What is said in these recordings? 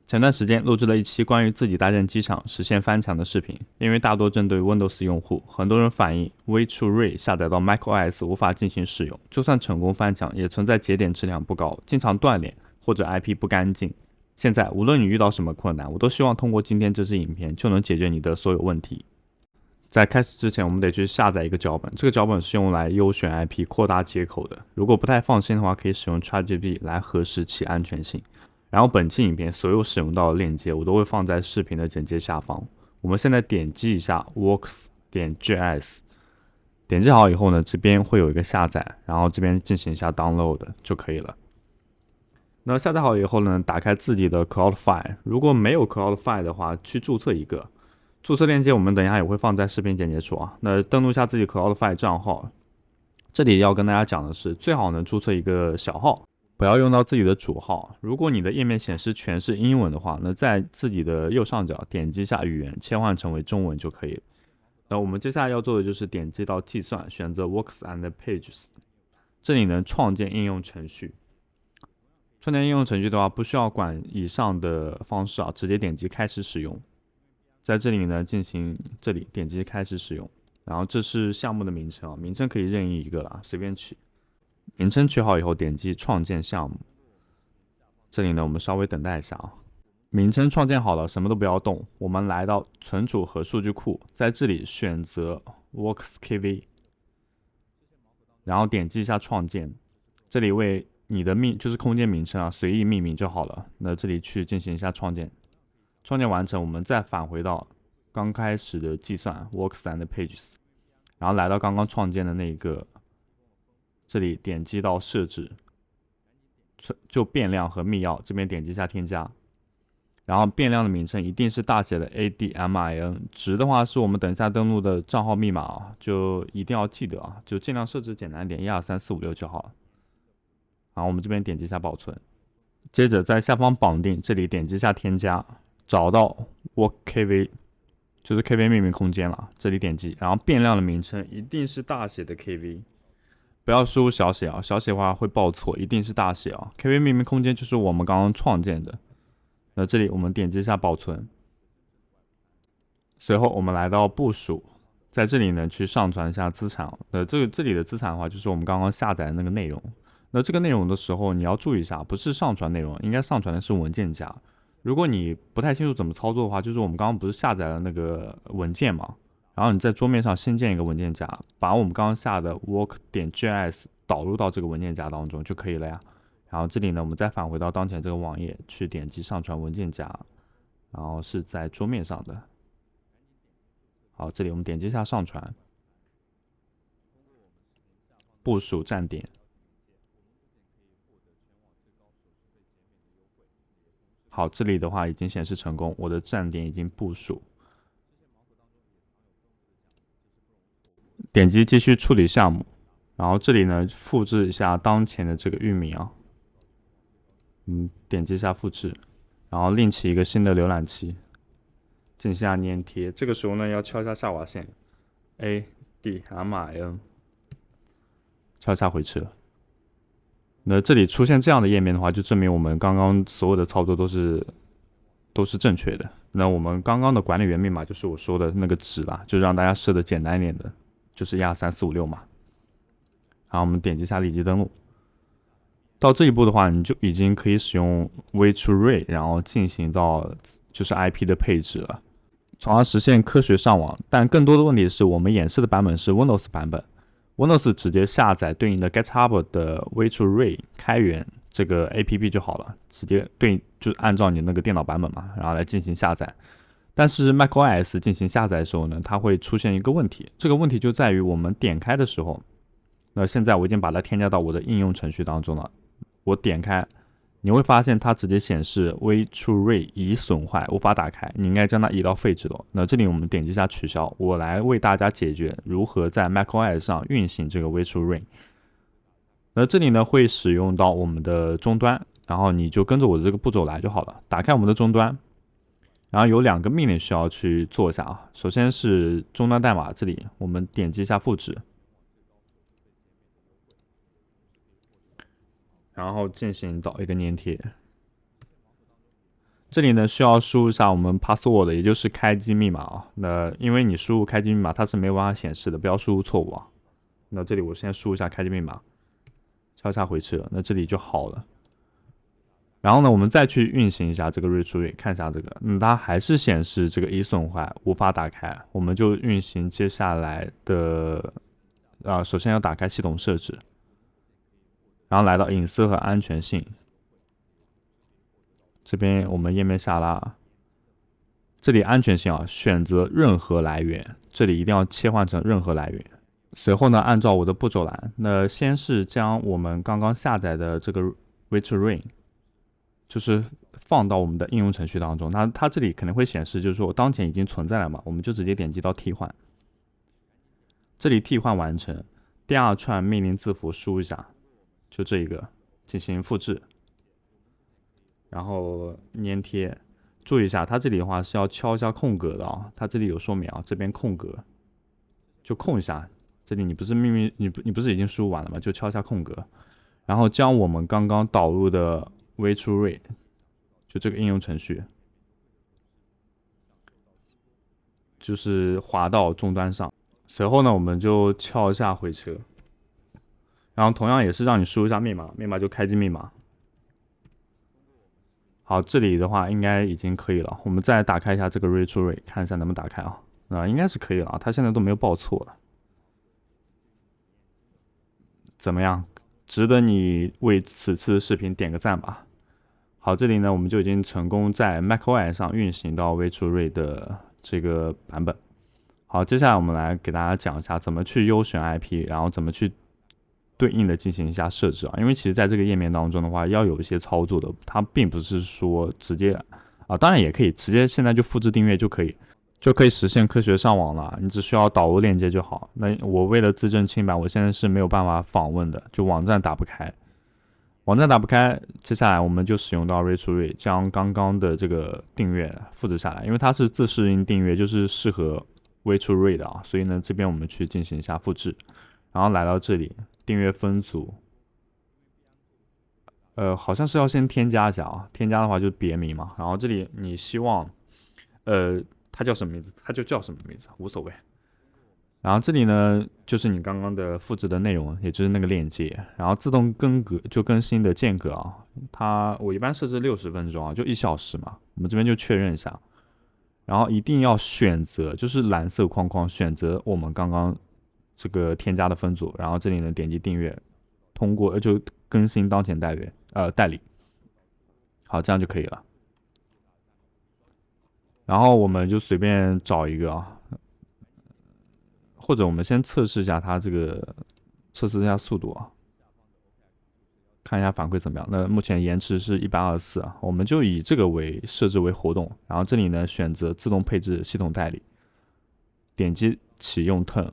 前段时间录制了一期关于自己搭建机场实现翻墙的视频，因为大多针对 Windows 用户，很多人反映 Way2Ray 下载到 macOS 无法进行使用，就算成功翻墙，也存在节点质量不高，经常断连或者 IP 不干净。现在无论你遇到什么困难，我都希望通过今天这支影片就能解决你的所有问题。在开始之前，我们得去下载一个脚本，这个脚本是用来优选 IP、扩大接口的。如果不太放心的话，可以使用 ChatGPT 来核实其安全性。然后本期影片所有使用到的链接我都会放在视频的简介下方。我们现在点击一下 works.js， 点击好以后呢，这边会有一个下载，然后这边进行一下 download 就可以了。那下载好以后呢，打开自己的 Cloudflare， 如果没有 Cloudflare 的话，去注册一个。注册链接我们等一下也会放在视频简介处啊。那登录一下自己 Cloudflare 账号，这里要跟大家讲的是，最好能注册一个小号，不要用到自己的主号。如果你的页面显示全是英文的话，那在自己的右上角点击一下语言，切换成为中文就可以了。那我们接下来要做的就是点击到计算，选择 Works and Pages， 这里呢创建应用程序。创建应用程序的话，不需要管以上的方式啊，直接点击开始使用。在这里呢这里点击开始使用，然后这是项目的名称啊，名称可以任意一个啦，随便取。名称取好以后，点击创建项目。这里呢，我们稍微等待一下啊。名称创建好了，什么都不要动。我们来到存储和数据库，在这里选择 WorksKV， 然后点击一下创建。这里为你的就是空间名称啊，随意命名就好了。那这里去进行一下创建。创建完成，我们再返回到刚开始的计算 Works and Pages， 然后来到刚刚创建的那个，这里点击到设置，就变量和密钥这边点击一下添加，然后变量的名称一定是大写的 ADMIN， 值的话是我们等一下登录的账号密码啊，就一定要记得啊，就尽量设置简单点，12345就好了。然后我们这边点击一下保存，接着在下方绑定这里点击一下添加，找到 WorkKV， 就是 KV 命名空间了，这里点击，然后变量的名称一定是大写的 KV， 不要输入小写啊，小写的话会报错，一定是大写啊。KV 命名空间就是我们刚刚创建的。那这里我们点击一下保存，随后我们来到部署，在这里呢去上传一下资产。这里的资产的话，就是我们刚刚下载的那个内容。那这个内容的时候，你要注意一下，不是上传内容，应该上传的是文件夹。如果你不太清楚怎么操作的话，就是我们刚刚不是下载了那个文件嘛，然后你在桌面上新建一个文件夹，把我们刚刚下的 work.js 导入到这个文件夹当中就可以了呀。然后这里呢，我们再返回到当前这个网页，去点击上传文件夹，然后是在桌面上的。好，这里我们点击一下上传，部署站点。好，这里的话已经显示成功，我的站点已经部署。点击继续处理项目，然后这里呢复制一下当前的这个域名啊，点击一下复制，然后另起一个新的浏览器，进行下粘贴。这个时候呢要敲一下下划线 ADMIN， 敲一下回车。那这里出现这样的页面的话，就证明我们刚刚所有的操作都是正确的。那我们刚刚的管理员密码就是我说的那个值啦，就让大家设的简单一点的，就是12345嘛。然后我们点击一下立即登录。到这一步的话，你就已经可以使用 Way2Ray， 然后进行到就是 IP 的配置了，从而实现科学上网。但更多的问题是我们演示的版本是 Windows 版本。Windows 直接下载对应的 GitHub 的 Way2Ray 开源这个 APP 就好了，直接就按照你那个电脑版本嘛，然后来进行下载。但是 macOS 进行下载的时候呢，它会出现一个问题，这个问题就在于我们点开的时候，那现在我已经把它添加到我的应用程序当中了，我点开，你会发现它直接显示 Way2Ray 已损坏，无法打开，你应该将它移到废止了。那这里我们点击一下取消，我来为大家解决如何在 macOS 上运行这个 Way2Ray。那这里呢会使用到我们的终端，然后你就跟着我的这个步骤来就好了。打开我们的终端，然后有2个命令需要去做一下啊。首先是终端代码，这里我们点击一下复制，然后进行到一个粘贴。这里呢需要输入一下我们 password， 也就是开机密码啊。那因为你输入开机密码，它是没有办法显示的，不要输入错误啊。那这里我先输一下开机密码，敲一下回车，那这里就好了。然后呢，我们再去运行一下这个 Reach， 看一下这个，它还是显示这个已损坏，无法打开。我们就运行接下来的，首先要打开系统设置，然后来到隐私和安全性，这边我们页面下拉，这里安全性啊，选择任何来源，这里一定要切换成任何来源。随后呢，按照我的步骤来，那先是将我们刚刚下载的这个 Reach Ring， 就是放到我们的应用程序当中。它这里肯定会显示，就是说我当前已经存在了嘛，我们就直接点击到替换。这里替换完成，第二串命令字符输一下，就这一个进行复制，然后粘贴。注意一下，它这里的话是要敲一下空格的啊，它这里有说明啊，这边空格就空一下。这里你不是你不是已经输入完了吗？就敲一下空格，然后将我们刚刚导入的 Reach， 就这个应用程序，就是滑到终端上。随后呢，我们就敲一下回车，然后同样也是让你输一下密码，密码就开机密码。好，这里的话应该已经可以了。我们再打开一下这个 Reach， 看一下能不能打开啊？应该是可以了啊，它现在都没有报错了。怎么样？值得你为此次的视频点个赞吧。好，这里呢我们就已经成功在 macOS 上运行到 Reach 的这个版本。好，接下来我们来给大家讲一下怎么去优选 IP， 然后怎么去对应的进行一下设置啊。因为其实在这个页面当中的话，要有一些操作的，它并不是说直接当然也可以直接现在就复制订阅就可以实现科学上网了。你只需要导入链接就好。那我为了自证清白，我现在是没有办法访问的，就网站打不开。网站打不开，接下来我们就使用到 Reach， 将刚刚的这个订阅复制下来，因为它是自适应订阅，就是适合 Reach 的啊，所以呢这边我们去进行一下复制，然后来到这里订阅分组，好像是要先添加一下啊，添加的话就是别名嘛，然后这里你希望它叫什么名字，它就叫什么名字，无所谓。然后这里呢，就是你刚刚的复制的内容，也就是那个链接，然后自动更新的间隔啊，我一般设置60分钟啊，就1小时嘛，我们这边就确认一下，然后一定要选择就是蓝色框框，选择我们刚刚这个添加的分组，然后这里呢点击订阅，通过就更新当前代理，好，这样就可以了。然后我们就随便找一个或者我们先测试一下它这个测试一下速度看一下反馈怎么样。那目前延迟是124我们就以这个为设置为活动，然后这里呢选择自动配置系统代理，点击启用 Turn，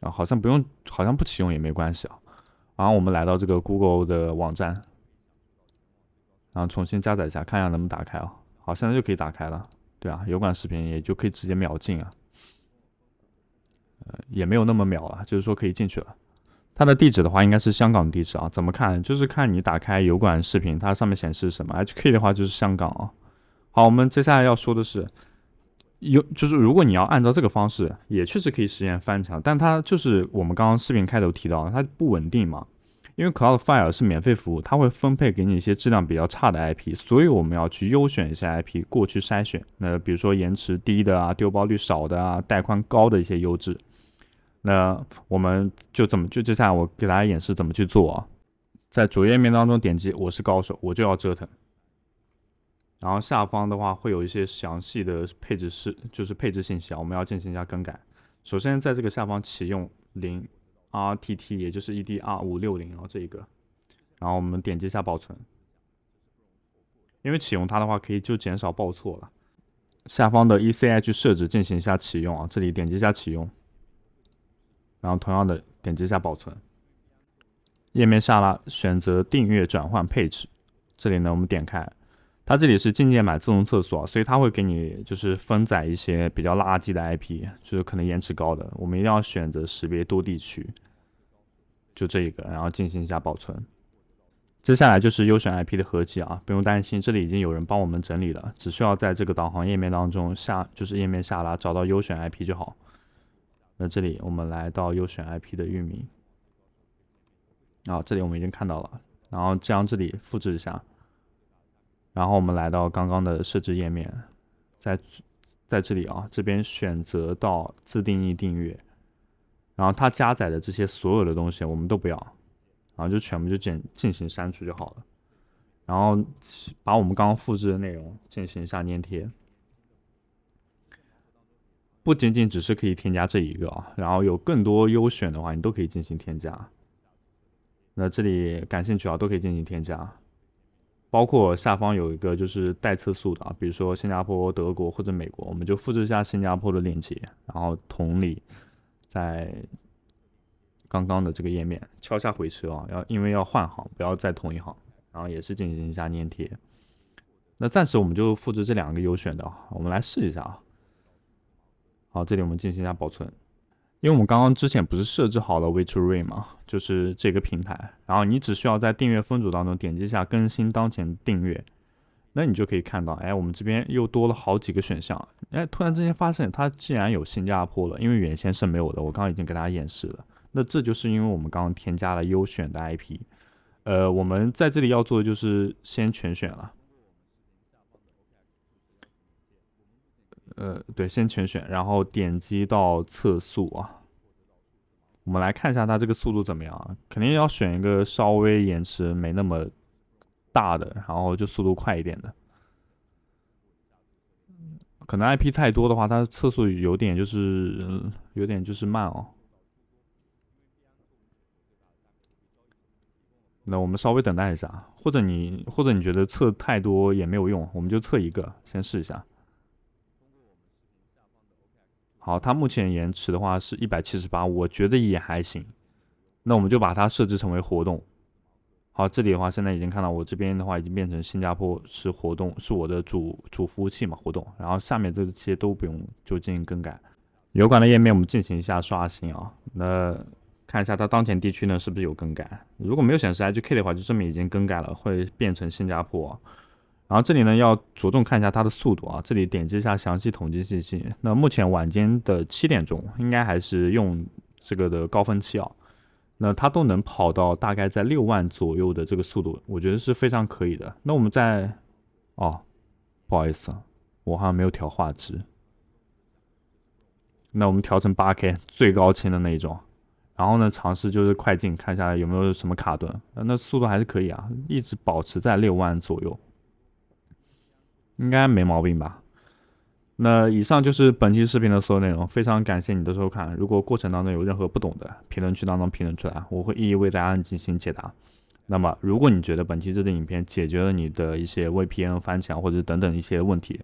好像不启用也没关系然后我们来到这个 Google 的网站，然后重新加载一下，看一下能不能打开好，现在就可以打开了。对油管视频也就可以直接秒进也没有那么秒了，就是说可以进去了。它的地址的话应该是香港地址怎么看？就是看你打开油管视频，它上面显示什么 HK 的话就是香港好，我们接下来要说的是，就是如果你要按照这个方式，也确实可以实现翻墙，但它就是我们刚刚视频开头提到的，它不稳定嘛。因为 Cloudflare 是免费服务，它会分配给你一些质量比较差的 IP， 所以我们要去优选一些 IP 过去筛选。那比如说延迟低的丢包率少的带宽高的一些优质。那我们就接下来我给大家演示怎么去做在主页面当中点击我是高手，我就要折腾。然后下方的话会有一些详细的配置信息我们要进行一下更改。首先在这个下方启用0RTT， 也就是 EDR560这一个，然后我们点击一下保存，因为启用它的话可以就减少报错了。下方的 ECH 设置进行一下启用这里点击一下启用。然后同样的点击一下保存，页面下拉选择订阅转换配置，这里呢我们点开，它这里是境界买自动测速所以它会给你就是分载一些比较垃圾的 IP， 就是可能延迟高的，我们一定要选择识别多地区，就这一个，然后进行一下保存。接下来就是优选 IP 的合集啊，不用担心，这里已经有人帮我们整理了，只需要在这个导航页面当中就是页面下拉找到优选 IP 就好。那这里我们来到优选 IP 的域名，这里我们已经看到了，然后将这里复制一下，然后我们来到刚刚的设置页面，在这里这边选择到自定义订阅，然后它加载的这些所有的东西我们都不要，然后就全部就进行删除就好了。然后把我们刚刚复制的内容进行一下粘贴，不仅仅只是可以添加这一个然后有更多优选的话，你都可以进行添加。那这里感兴趣都可以进行添加，包括下方有一个就是待测速的比如说新加坡、德国或者美国，我们就复制一下新加坡的链接，然后同理在刚刚的这个页面敲下回车因为要换行，不要再同一行，然后也是进行一下粘贴。那暂时我们就复制这2个优选的，我们来试一下好，这里我们进行一下保存，因为我们刚刚之前不是设置好了 WeChat 吗？就是这个平台，然后你只需要在订阅分组当中点击一下更新当前订阅，那你就可以看到，我们这边又多了好几个选项，突然之间发现它竟然有新加坡了，因为原先是没有的，我刚刚已经给大家演示了。那这就是因为我们刚刚添加了优选的 IP，我们在这里要做的就是先全选了。对，先全选，然后点击到测速我们来看一下它这个速度怎么样肯定要选一个稍微延迟没那么大的，然后就速度快一点的。可能 IP 太多的话，它测速有点就是慢那我们稍微等待一下，或者你觉得测太多也没有用，我们就测一个，先试一下。好，它目前延迟的话是178，我觉得也还行。那我们就把它设置成为活动。好，这里的话现在已经看到我这边的话已经变成新加坡是活动，是我的主服务器嘛活动。然后下面这些都不用就进行更改。油管的页面我们进行一下刷新那看一下它当前地区呢是不是有更改。如果没有显示 IGK 的话，就证明已经更改了，会变成新加坡然后这里呢要着重看一下它的速度这里点击一下详细统计信息。那目前晚间的7点钟应该还是用这个的高峰期那它都能跑到大概在6万左右的这个速度，我觉得是非常可以的。那我们不好意思我好像没有调画质。那我们调成8K 最高清的那一种，然后呢尝试就是快进看一下有没有什么卡顿，那速度还是可以一直保持在6万左右。应该没毛病吧？那以上就是本期视频的所有内容，非常感谢你的收看。如果过程当中有任何不懂的，评论区当中评论出来，我会一一为大家进行解答。那么，如果你觉得本期这支影片解决了你的一些 VPN 翻墙或者等等一些问题，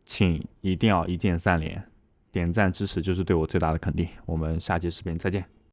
请一定要一键3连，点赞支持就是对我最大的肯定。我们下期视频再见。